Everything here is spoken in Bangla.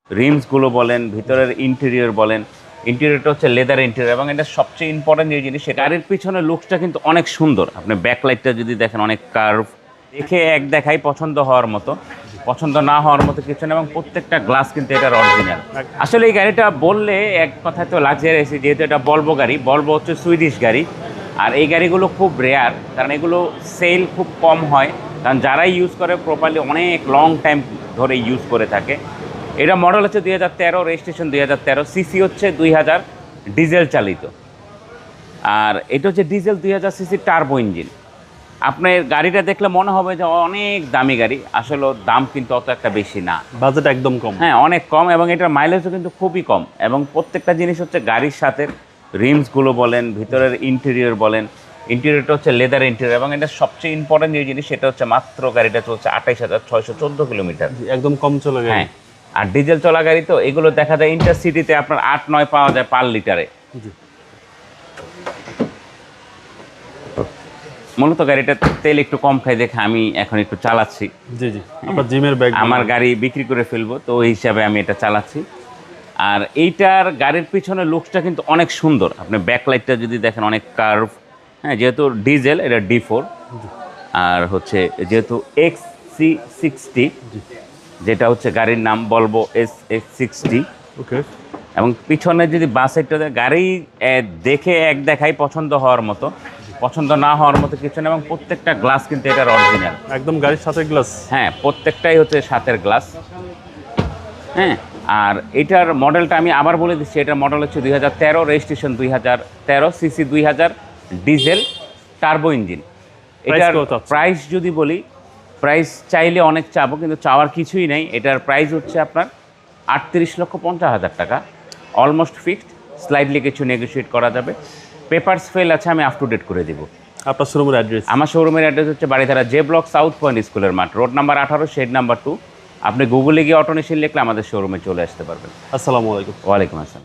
রিমসগুলো বলেন, ভিতরের ইন্টেরিয়র বলেন, ইন্টেরিয়রটা হচ্ছে লেদার ইন্টেরিয়র এবং এটা সবচেয়ে ইম্পর্টেন্ট যে জিনিস, সেটা গাড়ির পিছনে লুকসটা কিন্তু অনেক সুন্দর। আপনি ব্যাকলাইটটা যদি দেখেন, অনেক কার্ভ, দেখে এক দেখাই পছন্দ হওয়ার মতো, পছন্দ না হওয়ার মতো কিছু না, এবং প্রত্যেকটা গ্লাস কিন্তু এটার অরিজিনাল। আসলে এই গাড়িটা বললে এক কথায় তো লাক্সারিয়াস, যেহেতু এটা বলবো গাড়ি, বলবো হচ্ছে সুইডিশ গাড়ি। আর এই গাড়িগুলো খুব রেয়ার, কারণ এগুলো সেল খুব কম হয়, কারণ যারাই ইউজ করে প্রপারলি অনেক লং টাইম ধরে ইউজ করে থাকে। এটা মডেল হচ্ছে 2013, রেজিস্ট্রেশন 2013, সিসি হচ্ছে 2000, ডিজেল চালিত। আর এটা হচ্ছে ডিজেল 2000 সিসি টার্বো ইঞ্জিন। আপনার গাড়িটা দেখলে মনে হবে যে অনেক দামি গাড়ি, আসলে দাম কিন্তু অত একটা বেশি না, বাজেট একদম কম। হ্যাঁ অনেক কম, এবং এটার মাইলেজও কিন্তু খুবই কম। এবং প্রত্যেকটা জিনিস হচ্ছে গাড়ির সাথে, রিমসগুলো বলেন, ভিতরের ইন্টেরিয়র বলেন, ইন্টেরিয়রটা হচ্ছে লেদার ইন্টেরিয়র, এবং এটা সবচেয়ে ইম্পর্টেন্ট যে জিনিস, সেটা হচ্ছে মাত্র গাড়িটা চলছে 28,614 কিলোমিটার। একদম কম চলে গেল। হ্যাঁ, আর ডিজেল চলা গাড়ি তো এগুলো দেখা যায় ইন্টারসিটিতে আপনার 8-9 পাওয়া যায় পার লিটারে। জি। মূলত গাড়িটা তেল একটু কম খাই দেখে আমি এখন একটু চালাচ্ছি। জি জি, আপনার জিমের ব্যাগ। আমার গাড়ি বিক্রি করে ফেলবো, তো ওই হিসাবে আমি এটা চালাচ্ছি। আর এইটার গাড়ির পিছনে লুকসটা কিন্তু অনেক সুন্দর। আপনি ব্যাকলাইটটা যদি দেখেন, অনেক কার্ভ, হ্যাঁ, যেহেতু ডিজেল এটা D4, আর হচ্ছে যেহেতু XC60, যেটা হচ্ছে গাড়ির নাম বলবো SX60। ওকে। এবং পিছনে যদি বাস সাইডটা গাড়ি দেখে এক দেখাই পছন্দ হওয়ার মতো, পছন্দ না হওয়ার মতো কিছু না, এবং প্রত্যেকটা গ্লাস কিন্তু এটার অরিজিনাল। একদম গাড়ির সাথে গ্লাস। হ্যাঁ, প্রত্যেকটাই হচ্ছে সাথের গ্লাস। হ্যাঁ, আর এটার মডেলটা আমি আবার বলে দিচ্ছি, এটার মডেল হচ্ছে 2013, registration 2013, CC 2000, diesel turbo engine. এটার প্রাইস যদি বলি, প্রাইস চাইলে অনেক চাবো, কিন্তু চাওয়ার কিছুই নেই। এটার প্রাইস হচ্ছে আপনার 38,50,000 টাকা, অলমোস্ট ফিক্সড, স্লাইডলি কিছু নেগোশিয়েট করা যাবে। পেপারস ফেল আছে, আমি আপ টু ডেট করে দেবো। আপনার শোরুমের অ্যাড্রেস? আমার শোরুমের অ্যাড্রেস হচ্ছে Baridhara J block, south point স্কুলের মাঠ, রোড নাম্বার 18, শেড নাম্বার 2। আপনি গুগলে গিয়ে অটোনেশন লিখলে আমাদের শোরুমে চলে আসতে পারবেন। আসসালামু আলাইকুম। ওয়ালাইকুম আসসালাম।